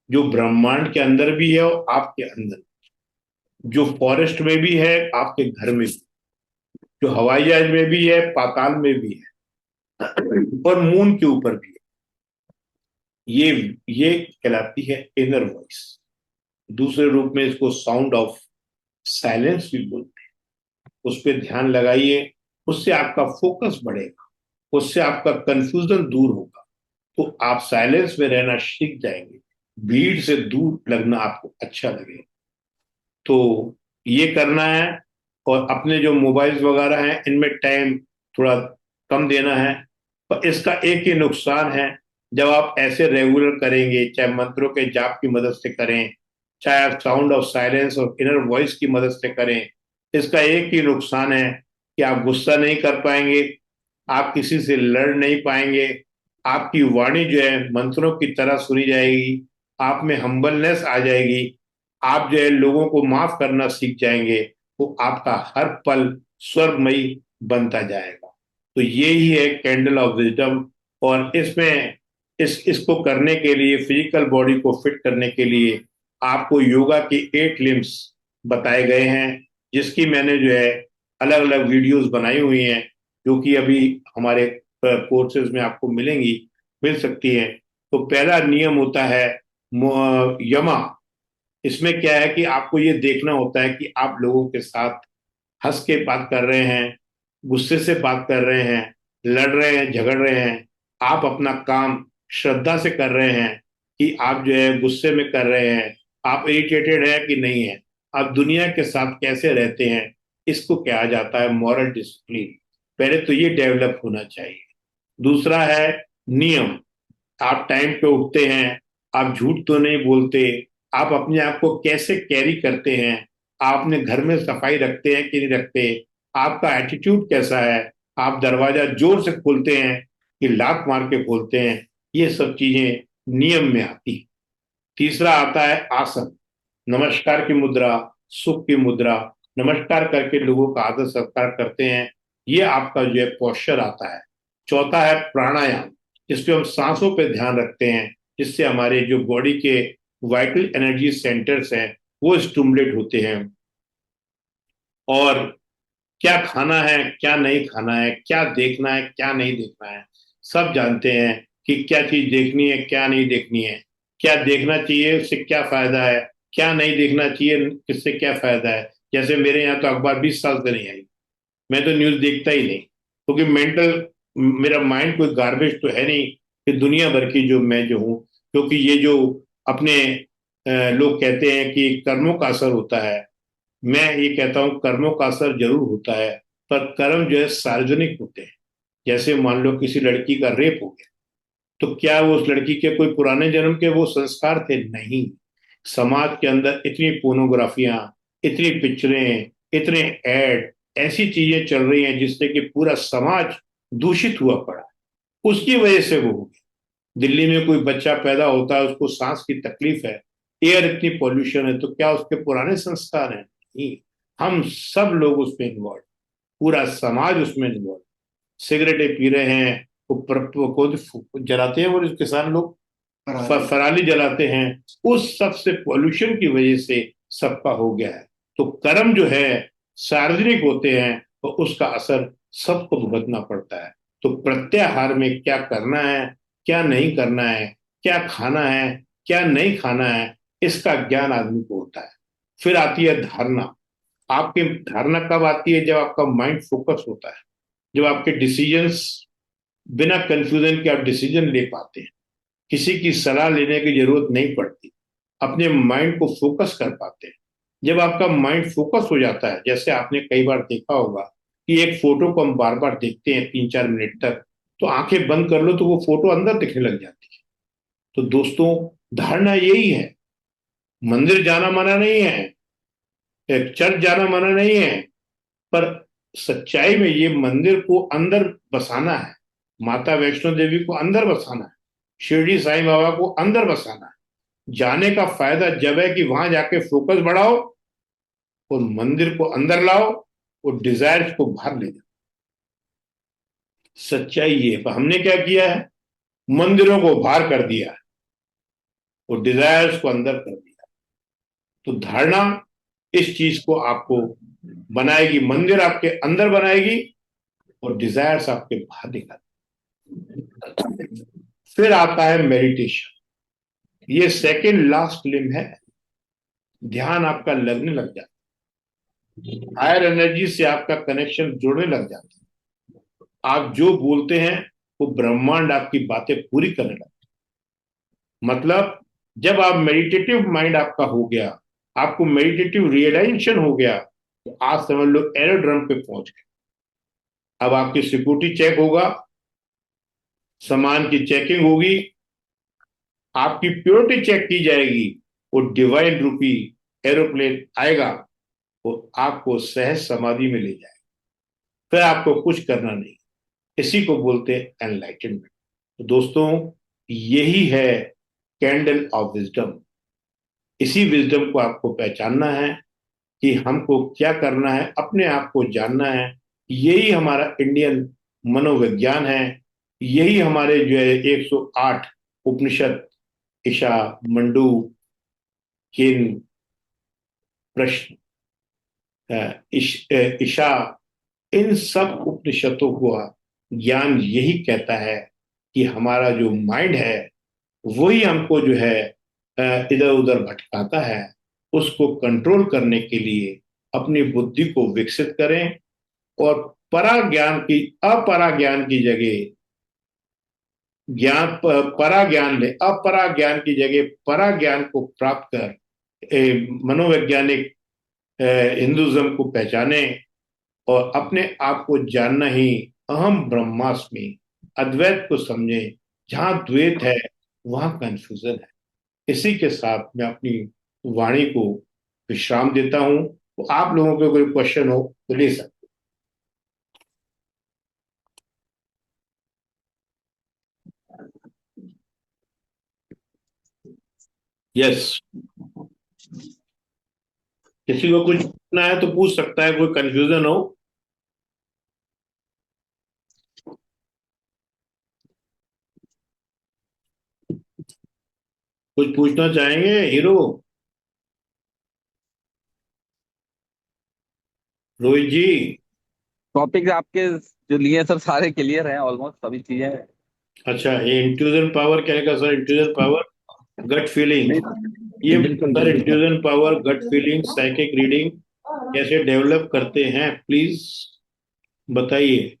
जो ब्रह्मांड के अंदर भी है और आपके अंदर, जो फॉरेस्ट में भी है, आपके घर में भी, जो हवाई जहाज में भी है, पाताल में भी है और मून के ऊपर भी है। ये कहलाती है इनर वॉइस। दूसरे रूप में इसको साउंड ऑफ साइलेंस भी बोलते हैं। उस पर ध्यान लगाइए, उससे आपका फोकस बढ़ेगा, उससे आपका कंफ्यूजन दूर होगा, तो आप साइलेंस में रहना सीख जाएंगे, भीड़ से दूर लगना आपको अच्छा लगेगा। तो ये करना है। और अपने जो मोबाइल्स वगैरह हैं इनमें टाइम थोड़ा कम देना है। पर इसका एक ही नुकसान है, जब आप ऐसे रेगुलर करेंगे, चाहे मंत्रों के जाप की मदद से करें, चाहे आप साउंड ऑफ साइलेंस और इनर वॉइस की मदद से करें, इसका एक ही नुकसान है कि आप गुस्सा नहीं कर पाएंगे, आप किसी से लड़ नहीं पाएंगे, आपकी वाणी जो है मंत्रों की तरह सुनी जाएगी, आप में हम्बलनेस आ जाएगी, आप जो है लोगों को माफ करना सीख जाएंगे, तो आपका हर पल स्वर्गमयी बनता जाएगा। तो ये ही है कैंडल ऑफ विजडम। और इसमें इसको करने के लिए, फिजिकल बॉडी को फिट करने के लिए आपको योगा की 8 लिम्स बताए गए हैं, जिसकी मैंने जो है अलग अलग वीडियोस बनाई हुई हैं, जो कि अभी हमारे कोर्सेज में आपको मिल सकती हैं। तो पहला नियम होता है यमा। इसमें क्या है कि आपको ये देखना होता है कि आप लोगों के साथ हंस के बात कर रहे हैं, गुस्से से बात कर रहे हैं, लड़ रहे हैं, झगड़ रहे हैं, आप अपना काम श्रद्धा से कर रहे हैं कि आप जो है गुस्से में कर रहे हैं, आप इरिटेटेड है कि नहीं है, आप दुनिया के साथ कैसे रहते हैं, इसको कहा जाता है मॉरल डिसिप्लिन। पहले तो ये डेवलप होना चाहिए। दूसरा है नियम। आप टाइम पे उठते हैं, आप झूठ तो नहीं बोलते, आप अपने आप को कैसे कैरी करते हैं, आप अपने घर में सफाई रखते हैं कि नहीं रखते, आपका एटीट्यूड कैसा है, आप दरवाजा जोर से खोलते हैं कि लात मार के खोलते हैं, ये सब चीजें नियम में आती हैं। तीसरा आता है आसन। नमस्कार की मुद्रा, सुख की मुद्रा, नमस्कार करके लोगों का आदर सत्कार करते हैं, ये आपका जो है पोस्चर आता है। चौथा है प्राणायाम, जिसपे हम सांसों पे ध्यान रखते हैं, जिससे हमारे जो बॉडी के वाइटल एनर्जी सेंटर्स हैं वो स्टिमुलेट होते हैं। और क्या खाना है, क्या नहीं खाना है, क्या देखना है, क्या नहीं देखना है, सब जानते हैं कि क्या चीज देखनी है, क्या नहीं देखनी है, क्या देखना चाहिए, उससे क्या फायदा है, क्या नहीं देखना चाहिए, किससे क्या फायदा है। जैसे मेरे यहाँ तो अखबार 20 साल से नहीं आई, मैं तो न्यूज देखता ही नहीं, क्योंकि मेंटल, मेरा माइंड कोई गार्बेज तो है नहीं कि दुनिया भर की जो मैं जो हूँ। क्योंकि ये जो अपने लोग कहते हैं कि कर्मों का असर होता है, मैं ये कहता हूँ कर्मों का असर जरूर होता है, पर कर्म जो है सार्वजनिक होते हैं। जैसे मान लो किसी लड़की का रेप हो गया, तो क्या वो उस लड़की के कोई पुराने जन्म के वो संस्कार थे? नहीं। समाज के अंदर इतनी पोर्नोग्राफियां, इतनी पिक्चरें, इतने एड, ऐसी चीजें चल रही हैं जिससे कि पूरा समाज दूषित हुआ पड़ा है। उसकी वजह से वो हो गया। दिल्ली में कोई बच्चा पैदा होता है, उसको सांस की तकलीफ है, एयर इतनी पॉल्यूशन है, तो क्या उसके पुराने संस्कार हैं? नहीं। हम सब लोग उसमें इन्वॉल्व, पूरा समाज उसमें इन्वॉल्व। सिगरेटें पी रहे हैं, को जलाते हैं वो किसान लोग, फराली जलाते हैं, उस सब से पॉल्यूशन की वजह से सबका हो गया है। तो कर्म जो है सार्वजनिक होते हैं, तो उसका असर सबको भुगतना पड़ता है। तो प्रत्याहार में क्या करना है, क्या नहीं करना है, क्या खाना है, क्या नहीं खाना है, इसका ज्ञान आदमी को होता है। फिर आती है धारणा। आपकी धारणा कब आती है? जब आपका माइंड फोकस होता है, जब आपके डिसीजंस बिना कंफ्यूजन के आप डिसीजन ले पाते हैं, किसी की सलाह लेने की जरूरत नहीं पड़ती, अपने माइंड को फोकस कर पाते हैं। जब आपका माइंड फोकस हो जाता है, जैसे आपने कई बार देखा होगा कि एक फोटो को हम बार बार देखते हैं 3-4 मिनट तक, तो आंखें बंद कर लो तो वो फोटो अंदर दिखने लग जाती है। तो दोस्तों, धारणा यही है। मंदिर जाना मना नहीं है, एक चर्च जाना मना नहीं है, पर सच्चाई में ये मंदिर को अंदर बसाना है, माता वैष्णो देवी को अंदर बसाना है, शिरडी साईं बाबा को अंदर बसाना है। जाने का फायदा जब है कि वहां जाके फोकस बढ़ाओ और मंदिर को अंदर लाओ और डिजायर्स को बाहर ले जाओ। सच्चाई ये, पर हमने क्या किया है? मंदिरों को बाहर कर दिया है और डिजायर्स को अंदर कर दिया। तो धारणा इस चीज को आपको बनाएगी, मंदिर आपके अंदर बनाएगी और डिजायर्स आपके बाहर निकाल। फिर आता है मेडिटेशन। ये सेकेंड लास्ट लिम है। ध्यान आपका लगने लग जाता है, हायर एनर्जी से आपका कनेक्शन जुड़ने लग जाता है। आप जो बोलते हैं वो ब्रह्मांड आपकी बातें पूरी करने लगता है। मतलब जब आप मेडिटेटिव माइंड आपका हो गया, आपको मेडिटेटिव रियलाइजेशन हो गया, तो आप समझ लो एरोड्रम पे पहुंच गए। अब आपकी सिक्योरिटी चेक होगा, सामान की चेकिंग होगी, आपकी प्योरिटी चेक की जाएगी, वो डिवाइन रूपी एरोप्लेन आएगा, वो आपको सहज समाधि में ले जाएगा। फिर आपको कुछ करना नहीं। इसी को बोलते हैं एनलाइटनमेंट। तो दोस्तों, यही है कैंडल ऑफ विजडम। इसी विजडम को आपको पहचानना है कि हमको क्या करना है, अपने आप को जानना है। यही हमारा इंडियन मनोविज्ञान है। यही हमारे जो है 108 उपनिषद, ईशा, मंडू, किन, प्रश्न, ईशा, इन सब उपनिषदों को ज्ञान यही कहता है कि हमारा जो माइंड है वही हमको जो है इधर उधर भटकाता है। उसको कंट्रोल करने के लिए अपनी बुद्धि को विकसित करें और परा ज्ञान की, अपरा ज्ञान की जगह परा ज्ञान ले, अपरा ज्ञान की जगह परा ज्ञान को प्राप्त कर मनोवैज्ञानिक हिंदुज्म को पहचाने और अपने आप को जानना ही अहम ब्रह्मास्मि, अद्वैत को समझे। जहां द्वैत है वहां कंफ्यूजन है। इसी के साथ मैं अपनी वाणी को विश्राम देता हूं। तो आप लोगों को कोई क्वेश्चन हो तो ले सकते। यस, किसी को कुछ पूछना है तो पूछ सकता है, कोई कंफ्यूजन हो। कुछ पूछना चाहेंगे हीरो? रोहित जी। टॉपिक आपके जो लिए हैं सर सारे क्लियर हैं, ऑलमोस्ट सभी चीजें। अच्छा, ये इंट्यूजन पावर क्या है sir? Intuition power gut feeling, ये बिल्कुल सर बिल्कुल sir. Intuition power, gut feeling, psychic reading कैसे डेवलप करते हैं, प्लीज बताइए।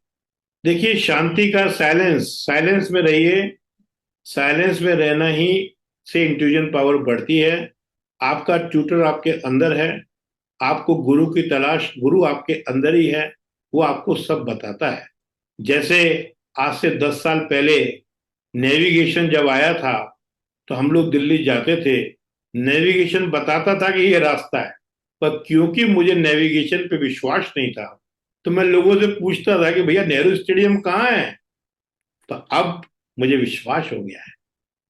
देखिए, शांति का साइलेंस, साइलेंस में रहिए। साइलेंस में रहना ही से इंट्यूजन पावर बढ़ती है। आपका ट्यूटर आपके अंदर है, आपको गुरु की तलाश, गुरु आपके अंदर ही है, वो आपको सब बताता है। जैसे आज से 10 साल पहले नेविगेशन जब आया था, तो हम लोग दिल्ली जाते थे, नेविगेशन बताता था कि ये रास्ता है, पर क्योंकि मुझे नेविगेशन पे विश्वास नहीं था, तो मैं लोगों से पूछता था कि भैया नेहरू स्टेडियम कहाँ है। तो अब मुझे विश्वास हो गया है,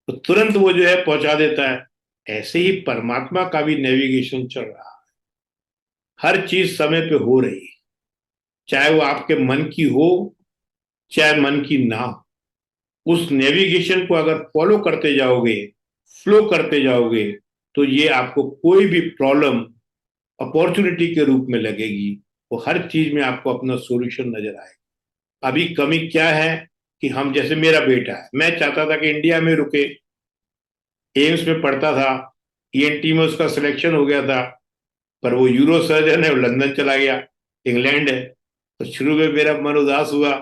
तो तुरंत वो जो है पहुंचा देता है। ऐसे ही परमात्मा का भी नेविगेशन चल रहा है, हर चीज समय पे हो रही है, चाहे वो आपके मन की हो, चाहे मन की ना हो। उस नेविगेशन को अगर फॉलो करते जाओगे, फ्लो करते जाओगे, तो ये आपको कोई भी प्रॉब्लम अपॉर्चुनिटी के रूप में लगेगी। वो हर चीज में आपको अपना सॉल्यूशन नजर आएगा। अभी कमी क्या है कि हम, जैसे मेरा बेटा है, मैं चाहता था कि इंडिया में रुके, एम्स में पढ़ता था, ईएनटी में उसका सिलेक्शन हो गया था, पर वो यूरो सर्जन है, वो लंदन चला गया, इंग्लैंड है। तो शुरू में मेरा मन उदास हुआ,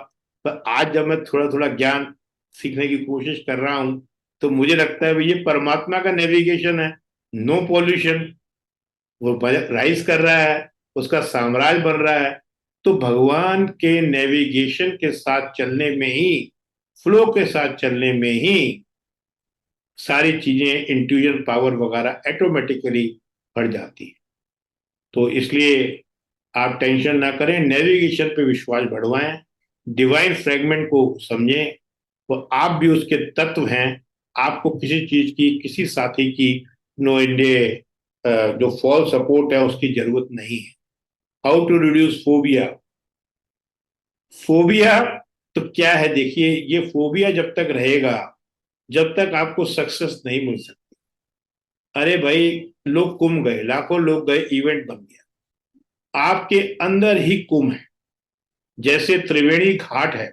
पर आज जब मैं थोड़ा थोड़ा ज्ञान सीखने की कोशिश कर रहा हूं, तो मुझे लगता है भाई ये परमात्मा का नेविगेशन है। नो पॉल्यूशन, वो राइज कर रहा है, उसका साम्राज्य बन रहा है। तो भगवान के नेविगेशन के साथ चलने में ही, फ्लो के साथ चलने में ही सारी चीजें, इंट्यूजन पावर वगैरह ऑटोमेटिकली बढ़ जाती है। तो इसलिए आप टेंशन ना करें, नेविगेशन पे विश्वास बढ़वाएं, डिवाइन फ्रेगमेंट को समझें, तो आप भी उसके तत्व हैं। आपको किसी चीज की, किसी साथी की, नो इंडिया जो फॉल सपोर्ट है उसकी जरूरत नहीं है। How to reduce phobia. Phobia तो क्या है, देखिए, ये फोबिया जब तक रहेगा, जब तक आपको सक्सेस नहीं मिल सकती। अरे भाई, लोग कुंभ गए, लाखों लोग गए, इवेंट बन गया, आपके अंदर ही कुंभ है। जैसे त्रिवेणी घाट है,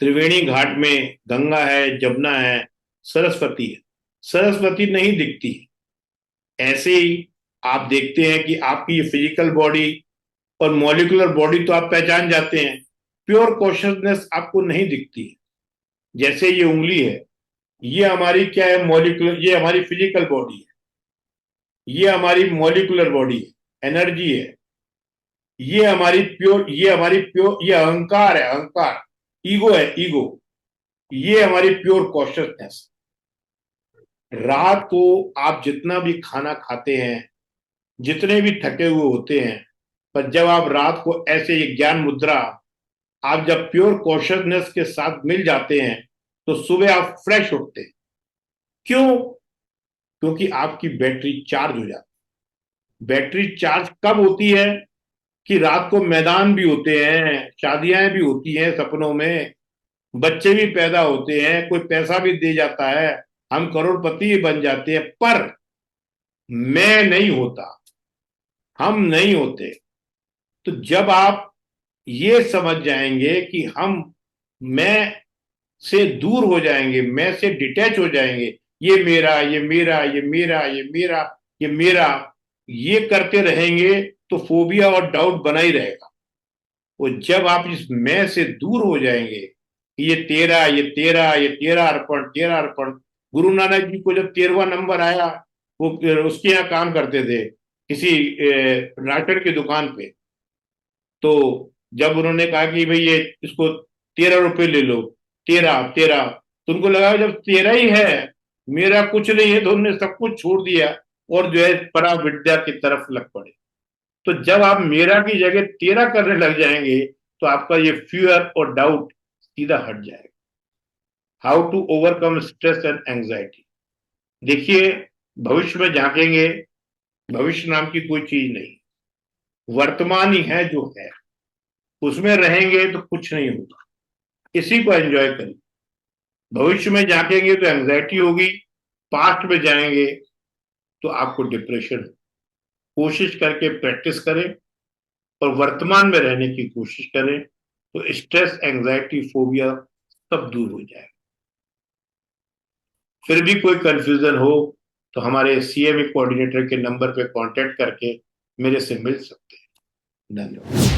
त्रिवेणी घाट में गंगा है, जमुना है, सरस्वती है। सरस्वती नहीं दिखती है। ऐसे ही आप देखते हैं कि आपकी ये फिजिकल बॉडी और मॉलिकुलर बॉडी तो आप पहचान जाते हैं, प्योर कॉन्शियसनेस आपको नहीं दिखती है। जैसे ये उंगली है, ये हमारी क्या है, मॉलिकुलर, ये हमारी फिजिकल बॉडी है, ये हमारी मॉलिकुलर बॉडी है, एनर्जी है। ये हमारी प्योर, ये अहंकार है, अहंकार, ईगो है, ईगो। ये हमारी प्योर कॉन्शियसनेस। रात को आप जितना भी खाना खाते हैं, जितने भी थके हुए होते हैं, पर जब आप रात को ऐसे ये ज्ञान मुद्रा, आप जब प्योर कॉन्शियसनेस के साथ मिल जाते हैं, तो सुबह आप फ्रेश उठते हैं। क्यों? क्योंकि आपकी बैटरी चार्ज हो जाती है। बैटरी चार्ज कब होती है कि रात को मैदान भी होते हैं, शादियां भी होती हैं, सपनों में बच्चे भी पैदा होते हैं, कोई पैसा भी दे जाता है, हम करोड़पति भी बन जाते हैं, पर मैं नहीं होता, हम नहीं होते। तो जब आप ये समझ जाएंगे कि हम, मैं से दूर हो जाएंगे, मैं से डिटैच हो जाएंगे, ये मेरा, ये मेरा, ये मेरा, ये मेरा, ये मेरा, ये करते रहेंगे, तो फोबिया और डाउट बना ही रहेगा। वो जब आप इस मैं से दूर हो जाएंगे, ये तेरा, ये तेरा, ये तेरा अर्पण, तेरा अर्पण। गुरु नानक जी को जब 13वां नंबर आया, वो उसके यहाँ काम करते थे, किसी राशन की दुकान पे। तो जब उन्होंने कहा कि भाई ये, इसको 13 रुपए ले लो, तेरा तेरा, तो उनको लगा जब तेरा ही है, मेरा कुछ नहीं है, तो उन्होंने सब कुछ छोड़ दिया और जो है परा विद्या की तरफ लग पड़े। तो जब आप मेरा की जगह तेरा करने लग जाएंगे, तो आपका ये फियर और डाउट सीधा हट जाएगा। How to overcome stress and anxiety. देखिए, भविष्य में झांकेंगे, भविष्य नाम की कोई चीज नहीं, वर्तमान ही है जो है, उसमें रहेंगे तो कुछ नहीं होगा। इसी को एंजॉय करिए। भविष्य में झांकेंगे तो एंजाइटी होगी, पास्ट में जाएंगे तो आपको डिप्रेशन। कोशिश करके प्रैक्टिस करें और वर्तमान में रहने की कोशिश करें, तो स्ट्रेस, एंजाइटी, फोबिया सब दूर हो जाएगा। फिर भी कोई कंफ्यूजन हो तो हमारे सीएमई कोऑर्डिनेटर के नंबर पे कांटेक्ट करके मेरे से मिल सकते हैं। धन्यवाद।